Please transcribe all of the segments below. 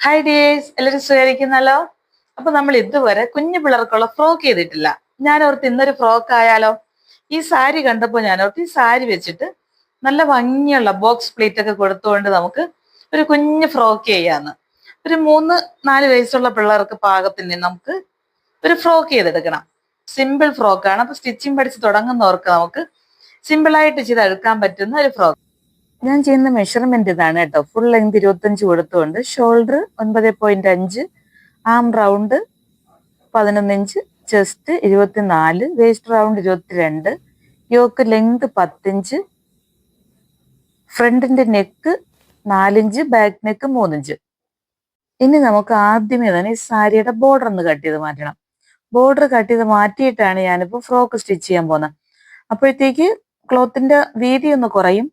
Hi dears, എല്ലാവരും സുഖമായിരിക്കുന്നല്ലോ. അപ്പൊ നമ്മൾ ഇതുവരെ കുഞ്ഞു പിള്ളേർക്കുള്ള ഫ്രോക്ക് ചെയ്തിട്ടില്ല. ഞാൻ ഓർത്ത് ഇന്നൊരു ഫ്രോക്ക് ആയാലോ. ഈ സാരി കണ്ടപ്പോൾ ഞാൻ ഓർത്ത് ഈ സാരി വെച്ചിട്ട് നല്ല ഭംഗിയുള്ള ബോക്സ് പ്ലീറ്റ് ഒക്കെ കൊടുത്തുകൊണ്ട് നമുക്ക് ഒരു കുഞ്ഞു ഫ്രോക്ക് ചെയ്യാന്ന്. ഒരു 3-4 വയസ്സുള്ള പിള്ളേർക്ക് പാകത്തിന് നമുക്ക് ഒരു ഫ്രോക്ക് ചെയ്തെടുക്കണം. സിമ്പിൾ ഫ്രോക്കാണ്. അപ്പൊ സ്റ്റിച്ചിങ് പഠിച്ച് തുടങ്ങുന്നവർക്ക് നമുക്ക് സിമ്പിളായിട്ട് ചെയ്തെടുക്കാൻ പറ്റുന്ന ഒരു ഫ്രോക്ക്. ഞാൻ ചെയ്യുന്ന മെഷർമെന്റ് ഇതാണ് കേട്ടോ. ഫുൾ ലെങ്ത് 25 കൊടുത്തുകൊണ്ട് shoulder 9.5, arm round 11 inch, chest 24, waist round 22, yoke length 10 inch, ഫ്രണ്ടിന്റെ neck 4 inch, back neck 3 inch. ഇനി നമുക്ക് ആദ്യമേ തന്നെ ഈ സാരിയുടെ ബോർഡർ ഒന്ന് കട്ട് ചെയ്ത് മാറ്റണം. ബോർഡർ കട്ട് ചെയ്ത് മാറ്റിയിട്ടാണ് ഞാനിപ്പോൾ ഫ്രോക്ക് സ്റ്റിച്ച് ചെയ്യാൻ പോകുന്നത്. അപ്പോഴത്തേക്ക് ക്ലോത്തിന്റെ വീതി ഒന്ന് കുറയും,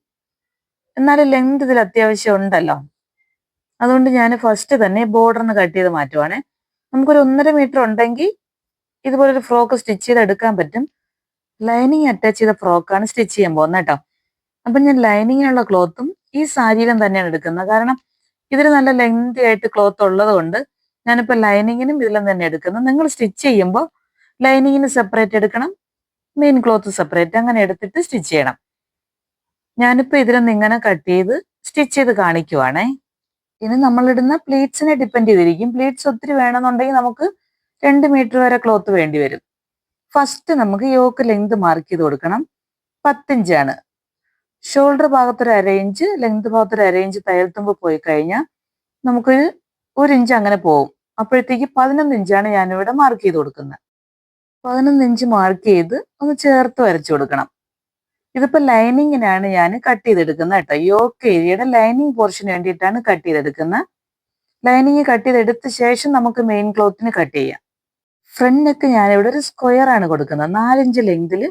എന്നാലും ലെങ്ത് ഇതിൽ അത്യാവശ്യം ഉണ്ടല്ലോ. അതുകൊണ്ട് ഞാൻ ഫസ്റ്റ് തന്നെ ബോർഡറിന് കട്ട് ചെയ്ത് മാറ്റുവാണേ. നമുക്കൊരു 1.5 മീറ്റർ ഉണ്ടെങ്കിൽ ഇതുപോലൊരു ഫ്രോക്ക് സ്റ്റിച്ച് ചെയ്ത് എടുക്കാൻ പറ്റും. ലൈനിങ് അറ്റാച്ച് ചെയ്ത ഫ്രോക്കാണ് സ്റ്റിച്ച് ചെയ്യാൻ പോകുന്നത് കേട്ടോ. അപ്പം ഞാൻ ലൈനിങ്ങിനുള്ള ക്ലോത്തും ഈ സാരിയിലും തന്നെയാണ് എടുക്കുന്നത്. കാരണം ഇതിൽ നല്ല ലെങ്തി ആയിട്ട് ക്ലോത്ത് ഉള്ളത് കൊണ്ട് ഞാനിപ്പോൾ ലൈനിങ്ങിനും ഇതിലും തന്നെ എടുക്കുന്നത്. നിങ്ങൾ സ്റ്റിച്ച് ചെയ്യുമ്പോൾ ലൈനിങ്ങിന് സെപ്പറേറ്റ് എടുക്കണം, മെയിൻ ക്ലോത്ത് സെപ്പറേറ്റ്, അങ്ങനെ എടുത്തിട്ട് സ്റ്റിച്ച് ചെയ്യണം. ഞാനിപ്പോൾ ഇതിലൊന്ന് ഇങ്ങനെ കട്ട് ചെയ്ത് സ്റ്റിച്ച് ചെയ്ത് കാണിക്കുവാണേ. ഇനി നമ്മളിടുന്ന പ്ലീറ്റ്സിനെ ഡിപ്പെൻഡ് ചെയ്തിരിക്കും. പ്ലീറ്റ്സ് ഒത്തിരി വേണമെന്നുണ്ടെങ്കിൽ നമുക്ക് 2 മീറ്റർ വരെ ക്ലോത്ത് വേണ്ടി വരും. ഫസ്റ്റ് നമുക്ക് യോക്ക് ലെങ്ത് മാർക്ക് ചെയ്ത് കൊടുക്കണം. 10 ഇഞ്ചാണ്. ഷോൾഡർ ഭാഗത്തൊരു 1/2 ഇഞ്ച്, ലെങ്ത് ഭാഗത്തൊരു 1/2 ഇഞ്ച് തയ്യൽത്തുമ്പ് പോയി കഴിഞ്ഞാൽ നമുക്കൊരു 1 ഇഞ്ച് അങ്ങനെ പോകും. അപ്പോഴത്തേക്ക് 11 ഇഞ്ചാണ് ഞാനിവിടെ മാർക്ക് ചെയ്ത് കൊടുക്കുന്നത്. 11 ഇഞ്ച് മാർക്ക് ചെയ്ത് ഒന്ന് ചേർത്ത് വരച്ചു കൊടുക്കണം. ഇതിപ്പോ ലൈനിങ്ങിനാണ് ഞാൻ കട്ട് ചെയ്തെടുക്കുന്നത് കേട്ടോ. യോക്ക് ഏരിയയുടെ ലൈനിങ് പോർഷന് വേണ്ടിയിട്ടാണ് കട്ട് ചെയ്തെടുക്കുന്നത്. ലൈനിങ് കട്ട് ചെയ്തെടുത്ത ശേഷം നമുക്ക് മെയിൻ ക്ലോത്തിന് കട്ട് ചെയ്യാം. ഫ്രണ്ട് നെക്ക് ഞാനിവിടെ ഒരു സ്ക്വയർ ആണ് കൊടുക്കുന്നത്. 4 ഇഞ്ച് ലെങ്തിൽ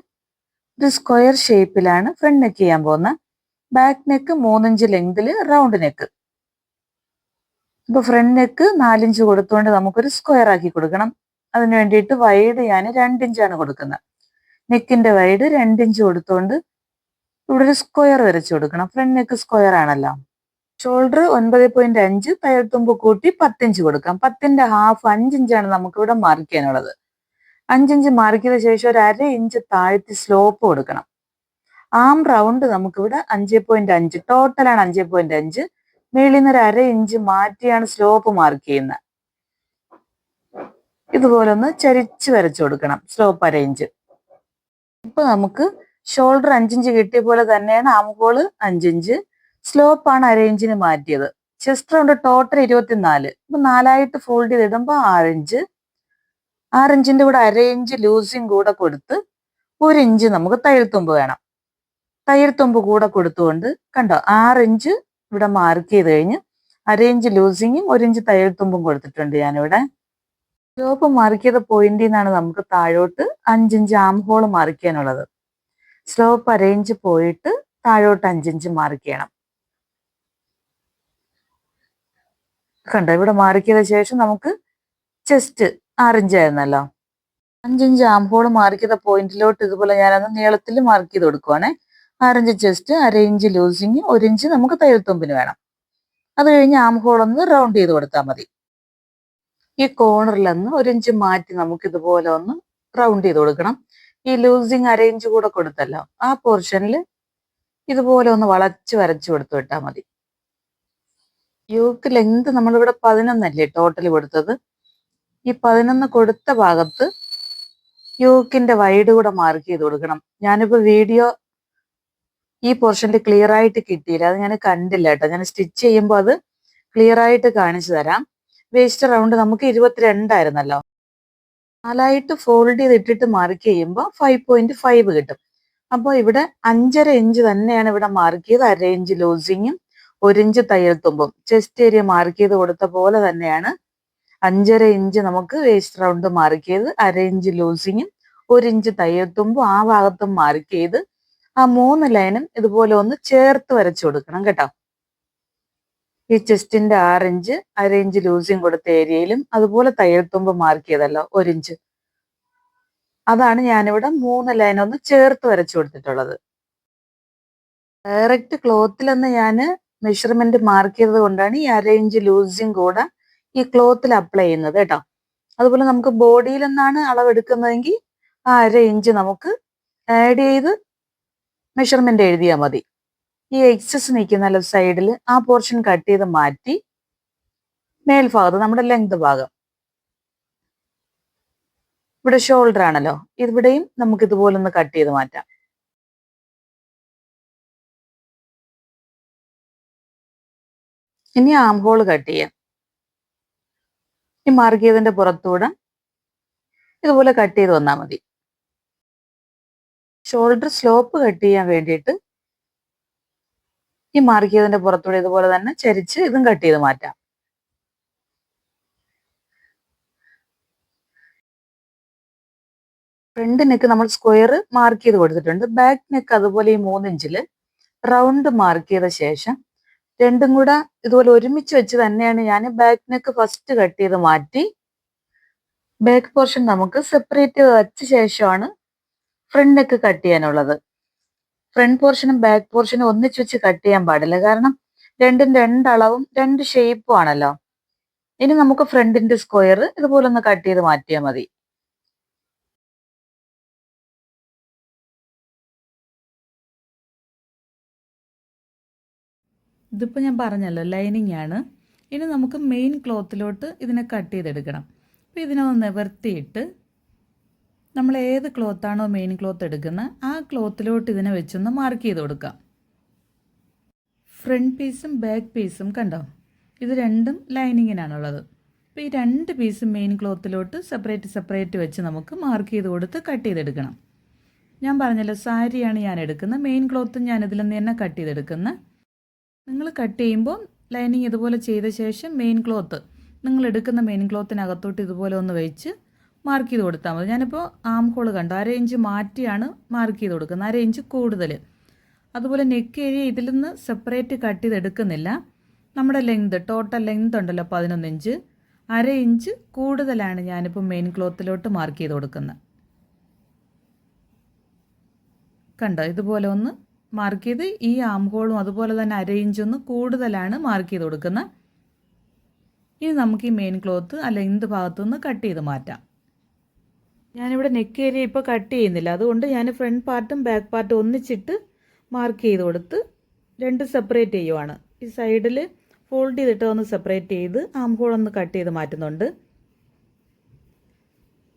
ഒരു സ്ക്വയർ ഷേപ്പിലാണ് ഫ്രണ്ട് നെക്ക് ചെയ്യാൻ പോകുന്നത്. ബാക്ക് നെക്ക് 3 ഇഞ്ച് ലെങ്തിൽ റൗണ്ട് നെക്ക്. ഇപ്പൊ ഫ്രണ്ട് നെക്ക് 4 ഇഞ്ച് കൊടുത്തുകൊണ്ട് നമുക്കൊരു സ്ക്വയർ ആക്കി കൊടുക്കണം. അതിന് വേണ്ടിയിട്ട് വൈഡ് ഞാൻ 2 ഇഞ്ചാണ് കൊടുക്കുന്നത്. നെക്കിന്റെ വൈഡ് 2 ഇഞ്ച് കൊടുത്തുകൊണ്ട് ഇവിടെ ഒരു സ്ക്വയർ വരച്ചു കൊടുക്കണം. ഫ്രണ്ട് നെക്ക് സ്ക്വയർ ആണല്ലോ. ഷോൾഡർ 9.5, തയ്യൽത്തുമ്പ് കൂട്ടി 10 ഇഞ്ച് കൊടുക്കാം. 10ന്റെ ഹാഫ് 5 ഇഞ്ചാണ് നമുക്ക് ഇവിടെ മാർക്ക് ചെയ്യാനുള്ളത്. 5 ഇഞ്ച് മാർക്ക് ചെയ്ത ശേഷം ഒരു 1/2 ഇഞ്ച് താഴ്ത്തി സ്ലോപ്പ് കൊടുക്കണം. ആം റൗണ്ട് നമുക്കിവിടെ 5.5, ടോട്ടലാണ് 5.5. മേളിൽ നിന്ന് ഒരു 1/2 ഇഞ്ച് മാറ്റിയാണ് സ്ലോപ്പ് മാർക്ക് ചെയ്യുന്നത്. ഇതുപോലെ ഒന്ന് ചരിച്ച് വരച്ചു കൊടുക്കണം. Slope 1/2 inch. ഇപ്പൊ നമുക്ക് ഷോൾഡർ 5 ഇഞ്ച് കിട്ടിയ പോലെ തന്നെയാണ് ആം ഹോള് 5 ഇഞ്ച്, സ്ലോപ്പ് ആണ് 1/2 ഇഞ്ചിന് മാറ്റിയത്. Chest round total 24. ഇപ്പൊ 4ആയിട്ട് ഫോൾഡ് ചെയ്തിടുമ്പോൾ 6 ഇഞ്ച്. 6 ഇഞ്ചിന്റെ കൂടെ 1/2 ഇഞ്ച് ലൂസിങ് കൂടെ കൊടുത്ത് 1 ഇഞ്ച് നമുക്ക് തയ്യൽത്തുമ്പ് വേണം. തയ്യൽത്തുമ്പ് കൂടെ കൊടുത്തുകൊണ്ട് കണ്ടോ 6 ഇഞ്ച് ഇവിടെ മാർക്ക് ചെയ്ത് കഴിഞ്ഞ് 1/2 ഇഞ്ച് ലൂസിങ്ങും 1 ഇഞ്ച് തയ്യൽത്തുമ്പും കൊടുത്തിട്ടുണ്ട് ഞാനിവിടെ. സ്ലോപ്പ് മാർക്ക് ചെയ്ത പോയിന്റിൽ നിന്നാണ് നമുക്ക് താഴോട്ട് 5 ഇഞ്ച് ആം ഹോൾ മാർക്ക് ചെയ്യാനുള്ളത്. സ്ലോപ്പ് 1/2 ഇഞ്ച് പോയിട്ട് താഴോട്ട് 5 ഇഞ്ച് മാർക്ക് ചെയ്യണം. കണ്ടോ ഇവിടെ മാർക്ക് ചെയ്ത ശേഷം നമുക്ക് ചെസ്റ്റ് 6 ഇഞ്ച് ആയിരുന്നല്ലോ. 5 ഇഞ്ച് ആം ഹോൾ മാർക്ക് ചെയ്ത പോയിന്റിലോട്ട് ഇതുപോലെ ഞാനത് നീളത്തിൽ മാർക്ക് ചെയ്ത് കൊടുക്കുവാണേ. 6 inch chest, 1/2 inch losing, 1 inch നമുക്ക് തയ്യൽത്തുമ്പിന് വേണം. അത് കഴിഞ്ഞ് ആം ഹോൾ ഒന്ന് റൗണ്ട് ചെയ്ത് കൊടുത്താൽ മതി. ഈ കോർണറിലൊന്ന് 1 ഇഞ്ച് മാറ്റി നമുക്ക് ഇതുപോലെ ഒന്ന് റൗണ്ട് ചെയ്ത് കൊടുക്കണം. ഈ ലൂസിങ് 1/2 ഇഞ്ച് കൂടെ കൊടുത്തല്ലോ, ആ പോർഷനിൽ ഇതുപോലെ ഒന്ന് വളച്ച് വരച്ചു കൊടുത്തു വിട്ടാൽ മതി. യോക്ക് ലെങ്ത് നമ്മളിവിടെ 11 അല്ലേ ടോട്ടൽ കൊടുത്തത്. ഈ 11 കൊടുത്ത ഭാഗത്ത് യോക്കിന്റെ വൈഡ് കൂടെ മാർക്ക് ചെയ്ത് കൊടുക്കണം. ഞാനിപ്പോ വീഡിയോ ഈ പോർഷനിൽ ക്ലിയർ ആയിട്ട് കിട്ടിയില്ല, അത് ഞാൻ കണ്ടില്ല കേട്ടോ. ഞാൻ സ്റ്റിച്ച് ചെയ്യുമ്പോൾ അത് ക്ലിയർ ആയിട്ട് കാണിച്ചു തരാം. വേസ്റ്റ് റൗണ്ട് നമുക്ക് 22 ആയിരുന്നല്ലോ. 4ആയിട്ട് ഫോൾഡ് ചെയ്തിട്ടിട്ട് മാർക്ക് ചെയ്യുമ്പോൾ 5.5 കിട്ടും. അപ്പോൾ ഇവിടെ 5.5 ഇഞ്ച് തന്നെയാണ് ഇവിടെ മാർക്ക് ചെയ്ത് 1/2 ഇഞ്ച് ലൂസിങ്ങും 1 ഇഞ്ച് തയ്യൽത്തുമ്പും ചെസ്റ്റ് ഏരിയ മാർക്ക് ചെയ്ത് കൊടുത്ത പോലെ തന്നെയാണ് 5.5 ഇഞ്ച് നമുക്ക് വേസ്റ്റ് റൗണ്ട് മാർക്ക് ചെയ്ത് 1/2 ഇഞ്ച് ലൂസിങ്ങും 1 ഇഞ്ച് തയ്യൽത്തുമ്പും ആ ഭാഗത്തും മാർക്ക് ചെയ്ത് ആ 3 ലൈനും ഇതുപോലെ ഒന്ന് ചേർത്ത് വരച്ചു കൊടുക്കണം കേട്ടോ. ഈ ചെസ്റ്റിന്റെ 6 ഇഞ്ച് 1/2 ഇഞ്ച് ലൂസിങ് കൊടുത്ത ഏരിയയിലും അതുപോലെ തയ്യൽത്തുമ്പ് മാർക്ക് ചെയ്തല്ലോ 1 ഇഞ്ച്, അതാണ് ഞാനിവിടെ 3 ലൈൻ ഒന്ന് ചേർത്ത് വരച്ചു കൊടുത്തിട്ടുള്ളത്. ഡയറക്റ്റ് ക്ലോത്തിലൊന്ന് ഞാൻ മെഷർമെന്റ് മാർക്ക് ചെയ്തത് കൊണ്ടാണ് ഈ 1/2 ഇഞ്ച് ലൂസിങ് കൂടെ ഈ ക്ലോത്തിൽ അപ്ലൈ ചെയ്യുന്നത് കേട്ടോ. അതുപോലെ നമുക്ക് ബോഡിയിൽ നിന്നാണ് അളവെടുക്കുന്നതെങ്കിൽ ആ 1/2 ഇഞ്ച് നമുക്ക് ആഡ് ചെയ്ത് മെഷർമെന്റ് എഴുതിയാൽ മതി. ഈ എക്സസ് നിൽക്കുന്ന സൈഡിൽ ആ പോർഷൻ കട്ട് ചെയ്ത് മാറ്റി മേൽഭാഗത്ത് നമ്മുടെ ലെങ്ത് ഭാഗം, ഇവിടെ ഷോൾഡർ ആണല്ലോ, ഇവിടെയും നമുക്ക് ഇതുപോലെ ഒന്ന് കട്ട് ചെയ്ത് മാറ്റാം. ഇനി ആം ഹോൾ കട്ട് ചെയ്യാം. ഈ മാർക്ക് ചെയ്തതിന്റെ പുറത്തൂടെ ഇതുപോലെ കട്ട് ചെയ്ത് വന്നാൽ മതി. ഷോൾഡർ സ്ലോപ്പ് കട്ട് ചെയ്യാൻ വേണ്ടിയിട്ട് ഈ മാർക്ക് ചെയ്തതിന്റെ പുറത്തൂടെ ഇതുപോലെ തന്നെ ചരിച്ച് ഇതും കട്ട് ചെയ്ത് മാറ്റാം. ഫ്രണ്ട് നെക്ക് നമ്മൾ സ്ക്വയർ മാർക്ക് ചെയ്ത് കൊടുത്തിട്ടുണ്ട്. ബാക്ക് നെക്ക് അതുപോലെ ഈ 3 ഇഞ്ചിൽ റൗണ്ട് മാർക്ക് ചെയ്ത ശേഷം രണ്ടും കൂടെ ഇതുപോലെ ഒരുമിച്ച് വെച്ച് തന്നെയാണ് ഞാൻ ബാക്ക് നെക്ക് ഫസ്റ്റ് കട്ട് ചെയ്ത് മാറ്റി ബാക്ക് പോർഷൻ നമുക്ക് സെപ്പറേറ്റ് വെച്ച ശേഷമാണ് ഫ്രണ്ട് നെക്ക് കട്ട് ചെയ്യാനുള്ളത്. ഫ്രണ്ട് പോർഷനും ബാക്ക് പോർഷനും ഒന്നിച്ച് വെച്ച് കട്ട് ചെയ്യാൻ പാടില്ല, കാരണം രണ്ടും രണ്ടളവും രണ്ട് ഷേപ്പും ആണല്ലോ. ഇനി നമുക്ക് ഫ്രണ്ടിന്റെ സ്ക്വയർ ഇതുപോലെ ഒന്ന് കട്ട് ചെയ്ത് മാറ്റിയാൽ മതി. ഇതിപ്പോൾ ഞാൻ പറഞ്ഞല്ലോ ലൈനിങ് ആണ്. ഇനി നമുക്ക് മെയിൻ ക്ലോത്തിലോട്ട് ഇതിനെ കട്ട് ചെയ്തെടുക്കണം. അപ്പോൾ ഇതിനെ ഒന്ന് നിവർത്തിയിട്ട് നമ്മൾ ഏത് ക്ലോത്താണോ മെയിൻ ക്ലോത്ത് എടുക്കുന്നത് ആ ക്ലോത്തിലോട്ട് ഇതിനെ വെച്ചൊന്ന് മാർക്ക് ചെയ്ത് കൊടുക്കാം. ഫ്രണ്ട് പീസും ബാക്ക് പീസും കണ്ടോ, ഇത് രണ്ടും ലൈനിങ്ങിനാണുള്ളത്. അപ്പോൾ ഈ 2 പീസും മെയിൻ ക്ലോത്തിലോട്ട് സെപ്പറേറ്റ് വെച്ച് നമുക്ക് മാർക്ക് ചെയ്ത് കൊടുത്ത് കട്ട് ചെയ്തെടുക്കണം. ഞാൻ പറഞ്ഞല്ലോ സാരിയാണ് ഞാൻ എടുക്കുന്നത്, മെയിൻ ക്ലോത്തും ഞാൻ ഇതിൽ നിന്ന് തന്നെ കട്ട് ചെയ്തെടുക്കുന്നത്. നിങ്ങൾ കട്ട് ചെയ്യുമ്പോൾ ലൈനിങ് ഇതുപോലെ ചെയ്ത ശേഷം മെയിൻ ക്ലോത്ത് നിങ്ങൾ എടുക്കുന്ന മെയിൻ ക്ലോത്തിനകത്തോട്ട് ഇതുപോലെ ഒന്ന് വെച്ച് മാർക്ക് ചെയ്ത് കൊടുത്താൽ മതി. ഞാനിപ്പോൾ ആം ഹോൾ കണ്ടു 1/2 ഇഞ്ച് മാറ്റിയാണ് മാർക്ക് ചെയ്ത് കൊടുക്കുന്നത്, 1/2 ഇഞ്ച് കൂടുതൽ. അതുപോലെ നെക്ക് ഏരിയ ഇതിൽ നിന്ന് സെപ്പറേറ്റ് കട്ട് ചെയ്തെടുക്കുന്നില്ല. നമ്മുടെ ലെങ്ത് ടോട്ടൽ ലെങ്ത് ഉണ്ടല്ലോ 11 ഇഞ്ച്, 1/2 ഇഞ്ച് കൂടുതലാണ് ഞാനിപ്പോൾ മെയിൻ ക്ലോത്തിലോട്ട് മാർക്ക് ചെയ്ത് കൊടുക്കുന്നത്. കണ്ടോ, ഇതുപോലെ ഒന്ന് മാർക്ക് ചെയ്ത് ഈ ആം ഹോളും അതുപോലെ തന്നെ 1/2 ഇഞ്ചൊന്ന് കൂടുതലാണ് മാർക്ക് ചെയ്ത് കൊടുക്കുന്നത്. ഇനി നമുക്ക് ഈ മെയിൻ ക്ലോത്ത് ആ ലെങ്ത് ഭാഗത്തുനിന്ന് കട്ട് ചെയ്ത് മാറ്റാം. ഞാനിവിടെ നെക്ക് ഏരിയ ഇപ്പോൾ കട്ട് ചെയ്യുന്നില്ല, അതുകൊണ്ട് ഞാൻ ഫ്രണ്ട് പാർട്ടും ബാക്ക് പാർട്ടും ഒന്നിച്ചിട്ട് മാർക്ക് ചെയ്ത് കൊടുത്ത് രണ്ട് സെപ്പറേറ്റ് ചെയ്യുവാണ്. ഈ സൈഡിൽ ഫോൾഡ് ചെയ്തിട്ട് ഒന്ന് സെപ്പറേറ്റ് ചെയ്ത് ആം ഹോൾ ഒന്ന് കട്ട് ചെയ്ത് മാറ്റുന്നുണ്ട്.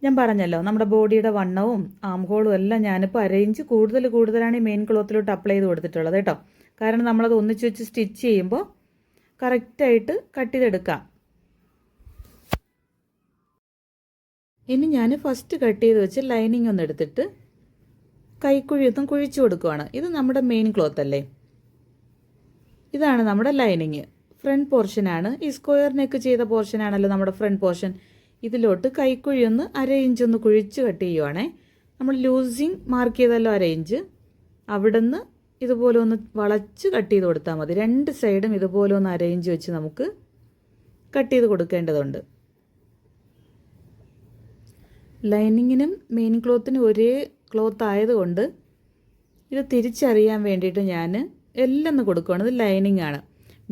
ഞാൻ പറഞ്ഞല്ലോ നമ്മുടെ ബോഡിയുടെ വണ്ണവും ആം ഹോളും എല്ലാം ഞാനിപ്പോൾ 1/2 ഇഞ്ച് കൂടുതലാണ് ഈ മെയിൻ ക്ലോത്തിലോട്ട് അപ്ലൈ ചെയ്ത് കൊടുത്തിട്ടുള്ളത് കേട്ടോ. കാരണം നമ്മളത് ഒന്നിച്ച് വെച്ച് സ്റ്റിച്ച് ചെയ്യുമ്പോൾ കറക്റ്റായിട്ട് കട്ട് ചെയ്തെടുക്കാം. ഇനി ഞാൻ ഫസ്റ്റ് കട്ട് ചെയ്ത് വെച്ച് ലൈനിങ് ഒന്ന് എടുത്തിട്ട് കൈക്കുഴിയൊന്നും കുഴിച്ചു കൊടുക്കുവാണ്. ഇത് നമ്മുടെ മെയിൻ ക്ലോത്ത് അല്ലേ, ഇതാണ് നമ്മുടെ ലൈനിങ്. ഫ്രണ്ട് പോർഷനാണ്, ഈ സ്ക്വയർ നെക്ക് ചെയ്ത പോർഷനാണല്ലോ നമ്മുടെ ഫ്രണ്ട് പോർഷൻ. ഇതിലോട്ട് കൈക്കുഴി ഒന്ന് 1/2 ഇഞ്ച് ഒന്ന് കുഴിച്ച് കട്ട് ചെയ്യുവാണേ. നമ്മൾ ലൂസിങ് മാർക്ക് ചെയ്തല്ലോ 1/2 ഇഞ്ച്, അവിടെ നിന്ന് ഇതുപോലെ ഒന്ന് വളച്ച് കട്ട് ചെയ്ത് കൊടുത്താൽ മതി. രണ്ട് സൈഡും ഇതുപോലെ ഒന്ന് 1/2 ഇഞ്ച് വെച്ച് നമുക്ക് കട്ട് ചെയ്ത് കൊടുക്കേണ്ടതുണ്ട്. ലൈനിങ്ങിനും മെയിൻ ക്ലോത്തിനും ഒരേ ക്ലോത്ത് ആയതുകൊണ്ട് ഇത് തിരിച്ചറിയാൻ വേണ്ടിയിട്ട് ഞാൻ എല്ലാം ഒന്ന് കൊടുക്കുകയാണ്. ഇത് ലൈനിങ് ആണ്,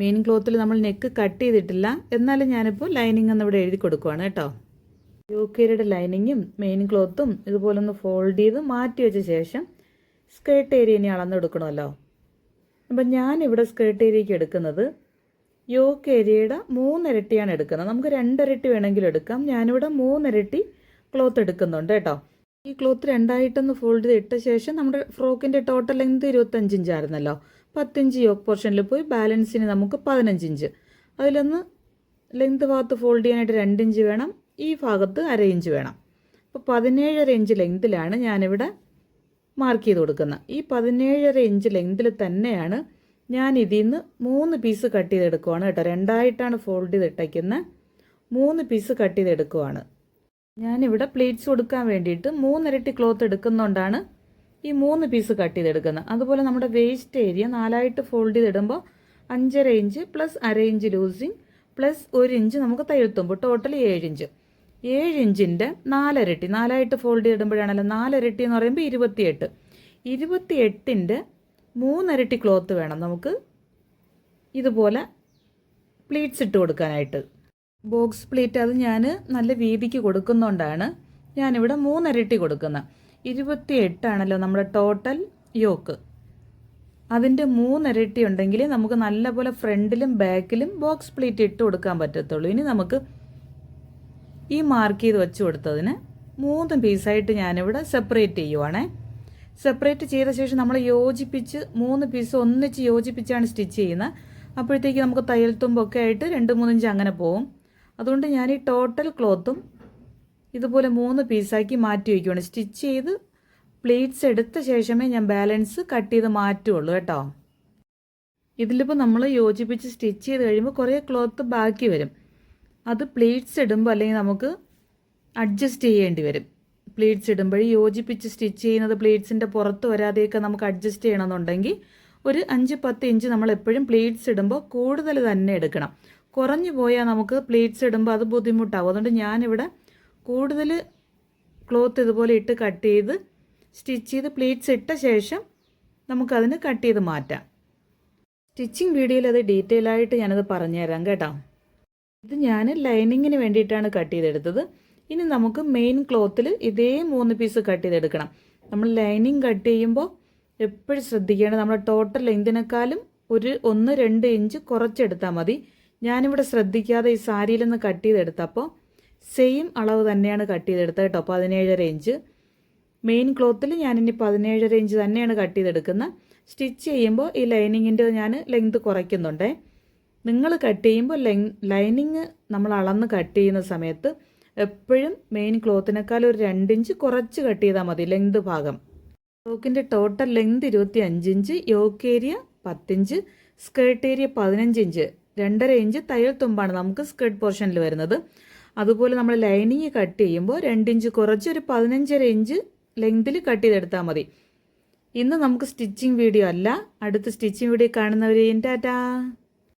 മെയിൻ ക്ലോത്തിൽ നമ്മൾ നെക്ക് കട്ട് ചെയ്തിട്ടില്ല, എന്നാലും ഞാനിപ്പോൾ ലൈനിങ് എന്ന് ഇവിടെ എഴുതി കൊടുക്കുകയാണ് കേട്ടോ. യോക്കേരിയുടെ ലൈനിങ്ങും മെയിൻ ക്ലോത്തും ഇതുപോലെ ഒന്ന് ഫോൾഡ് ചെയ്ത് മാറ്റി വെച്ച ശേഷം സ്കേർട്ട് ഏരിയ ഇനി അളന്നെടുക്കണമല്ലോ. അപ്പം ഞാനിവിടെ സ്കേർട്ട് ഏരിയയ്ക്ക് എടുക്കുന്നത് യോക്ക് ഏരിയയുടെ 3 ഇരട്ടിയാണ് എടുക്കുന്നത്. നമുക്ക് 2 ഇരട്ടി വേണമെങ്കിലും എടുക്കാം, ഞാനിവിടെ 3 ഇരട്ടി ക്ലോത്ത് എടുക്കുന്നുണ്ട് കേട്ടോ. ഈ ക്ലോത്ത് രണ്ടായിട്ടൊന്ന് ഫോൾഡ് ചെയ്ത് ഇട്ട ശേഷം നമ്മുടെ ഫ്രോക്കിൻ്റെ ടോട്ടൽ ലെങ്ത് 25 ഇഞ്ചായിരുന്നല്ലോ, 10 ഇഞ്ച് യോക്ക് പോർഷനിൽ പോയി ബാലൻസിന് നമുക്ക് 15 ഇഞ്ച്. അതിലൊന്ന് ലെങ്ത് ഭാഗത്ത് ഫോൾഡ് ചെയ്യാനായിട്ട് 2 ഇഞ്ച് വേണം, ഈ ഭാഗത്ത് 1/2 ഇഞ്ച് വേണം. അപ്പോൾ 17.5 ഇഞ്ച് ലെങ്തിലാണ് ഞാനിവിടെ മാർക്ക് ചെയ്ത് കൊടുക്കുന്നത്. ഈ 17.5 ഇഞ്ച് ലെങ്തിൽ തന്നെയാണ് ഞാൻ ഇതിൽ നിന്ന് 3 പീസ് കട്ട് ചെയ്തെടുക്കുവാണ് കേട്ടോ. രണ്ടായിട്ടാണ് ഫോൾഡ് ചെയ്തിട്ടേക്കുന്നത്, 3 പീസ് കട്ട് ചെയ്തെടുക്കുവാണ്. ഞാനിവിടെ പ്ലീറ്റ്സ് കൊടുക്കാൻ വേണ്ടിയിട്ട് 3 ഇരട്ടി ക്ലോത്ത് എടുക്കുന്നതുകൊണ്ടാണ് ഈ 3 പീസ് കട്ട് ചെയ്തെടുക്കുന്നത്. അതുപോലെ നമ്മുടെ വേസ്റ്റ് ഏരിയ 4ആയിട്ട് ഫോൾഡ് ചെയ്തിടുമ്പോൾ 5.5 inch plus 1/2 inch loosing plus 1 inch നമുക്ക് തയ്യൽത്തുമ്പോൾ ടോട്ടൽ 7 ഇഞ്ച്. 7 ഇഞ്ചിൻ്റെ 4 ഇരട്ടി, 4ആയിട്ട് ഫോൾഡ് ചെയ്തിടുമ്പോഴാണല്ലോ 4 ഇരട്ടി എന്ന് പറയുമ്പോൾ 28. 28ൻ്റെ 3 ഇരട്ടി ക്ലോത്ത് വേണം നമുക്ക് ഇതുപോലെ പ്ലീറ്റ്സ് ഇട്ട് കൊടുക്കാനായിട്ട്. ബോക്സ് പ്ലീറ്റ് അത് ഞാൻ നല്ല വീതിക്ക് കൊടുക്കുന്നതുകൊണ്ടാണ് ഞാനിവിടെ 3 ഇരട്ടി കൊടുക്കുന്നത്. 28 നമ്മുടെ ടോട്ടൽ യോക്ക്. അതിൻ്റെ 3 ഇരട്ടി ഉണ്ടെങ്കിൽ നമുക്ക് നല്ലപോലെ ഫ്രണ്ടിലും ബാക്കിലും ബോക്സ് പ്ലീറ്റ് ഇട്ട് കൊടുക്കാൻ പറ്റത്തുള്ളൂ. ഇനി നമുക്ക് ഈ മാർക്ക് ചെയ്ത് വെച്ച് കൊടുത്തതിന് 3 പീസായിട്ട് ഞാനിവിടെ സെപ്പറേറ്റ് ചെയ്യുവാണേ. സെപ്പറേറ്റ് ചെയ്ത ശേഷം നമ്മൾ യോജിപ്പിച്ച് 3 പീസ് ഒന്നിച്ച് യോജിപ്പിച്ചാണ് സ്റ്റിച്ച് ചെയ്യുന്നത്. അപ്പോഴത്തേക്ക് നമുക്ക് തയ്യൽ തുമ്പൊക്കെ ആയിട്ട് 2-3 ഇഞ്ച് അങ്ങനെ പോവും. അതുകൊണ്ട് ഞാൻ ഈ ടോട്ടൽ ക്ലോത്തും ഇതുപോലെ 3 പീസാക്കി മാറ്റി വയ്ക്കുവാണ്. സ്റ്റിച്ച് ചെയ്ത് പ്ലീറ്റ്സ് എടുത്ത ശേഷമേ ഞാൻ ബാലൻസ് കട്ട് ചെയ്ത് മാറ്റുള്ളൂ കേട്ടോ. ഇതിലിപ്പോൾ നമ്മൾ യോജിപ്പിച്ച് സ്റ്റിച്ച് ചെയ്ത് കഴിയുമ്പോൾ കുറേ ക്ലോത്ത് ബാക്കി വരും. അത് പ്ലീറ്റ്സ് ഇടുമ്പോൾ അല്ലെങ്കിൽ നമുക്ക് അഡ്ജസ്റ്റ് ചെയ്യേണ്ടി വരും. പ്ലീറ്റ്സ് ഇടുമ്പോൾ യോജിപ്പിച്ച് സ്റ്റിച്ച് ചെയ്യുന്നത് പ്ലീറ്റ്സിൻ്റെ പുറത്ത് വരാതെയൊക്കെ നമുക്ക് അഡ്ജസ്റ്റ് ചെയ്യണമെന്നുണ്ടെങ്കിൽ ഒരു 5-10 ഇഞ്ച് നമ്മൾ എപ്പോഴും പ്ലീറ്റ്സ് ഇടുമ്പോൾ കൂടുതൽ തന്നെ എടുക്കണം. കുറഞ്ഞു പോയാൽ നമുക്ക് പ്ലീറ്റ്സ് ഇടുമ്പോൾ അത് ബുദ്ധിമുട്ടാവും. അതുകൊണ്ട് ഞാനിവിടെ കൂടുതൽ ക്ലോത്ത് ഇതുപോലെ ഇട്ട് കട്ട് ചെയ്ത് സ്റ്റിച്ച് ചെയ്ത് പ്ലീറ്റ്സ് ഇട്ട ശേഷം നമുക്കതിന് കട്ട് ചെയ്ത് മാറ്റാം. സ്റ്റിച്ചിങ് വീഡിയോയിൽ അത് ഡീറ്റെയിൽ ആയിട്ട് ഞാനത് പറഞ്ഞുതരാം കേട്ടോ. ഇത് ഞാൻ ലൈനിങ്ങിന് വേണ്ടിയിട്ടാണ് കട്ട് ചെയ്തെടുത്തത്. ഇനി നമുക്ക് മെയിൻ ക്ലോത്തിൽ ഇതേ 3 പീസ് കട്ട് ചെയ്തെടുക്കണം. നമ്മൾ ലൈനിങ് കട്ട് ചെയ്യുമ്പോൾ എപ്പോഴും ശ്രദ്ധിക്കേണ്ടത് നമ്മുടെ ടോട്ടൽ ലെങ്തിനേക്കാളും ഒരു 1-2 ഇഞ്ച് കുറച്ചെടുത്താൽ മതി. ഞാനിവിടെ ശ്രദ്ധിക്കാതെ ഈ സാരിയിൽ നിന്ന് കട്ട് ചെയ്തെടുത്തപ്പോൾ സെയിം അളവ് തന്നെയാണ് കട്ട് ചെയ്തെടുത്തത് കേട്ടോ. 17.5 ഇഞ്ച് മെയിൻ ക്ലോത്തിൽ ഞാനിനി 17.5 ഇഞ്ച് തന്നെയാണ് കട്ട് ചെയ്തെടുക്കുന്നത്. സ്റ്റിച്ച് ചെയ്യുമ്പോൾ ഈ ലൈനിങ്ങിൻ്റെ ഞാൻ ലെങ്ത് കുറയ്ക്കുന്നുണ്ടേ. നിങ്ങൾ കട്ട് ചെയ്യുമ്പോൾ ലൈനിങ് നമ്മൾ അളന്ന് കട്ട് ചെയ്യുന്ന സമയത്ത് എപ്പോഴും മെയിൻ ക്ലോത്തിനേക്കാൾ ഒരു 2 ഇഞ്ച് കുറച്ച് കട്ട് ചെയ്താൽ മതി ലെങ്ത് ഭാഗം. ഫ്രോക്കിൻ്റെ total length 25 inch, yoke area 10 inch, skirt area 15 inch, 2.5 inch തയ്യൽ തുമ്പാണ് നമുക്ക് സ്കേർട്ട് പോർഷനിൽ വരുന്നത്. അതുപോലെ നമ്മൾ ലൈനിങ് കട്ട് ചെയ്യുമ്പോൾ 2 ഇഞ്ച് കുറച്ച് ഒരു 15.5 ഇഞ്ച് ലെങ്തിൽ കട്ട് ചെയ്തെടുത്താൽ മതി. ഇന്ന് നമുക്ക് സ്റ്റിച്ചിങ് വീഡിയോ അല്ല, അടുത്ത സ്റ്റിച്ചിങ് വീഡിയോ കാണുന്നവരെയും ടാറ്റാ.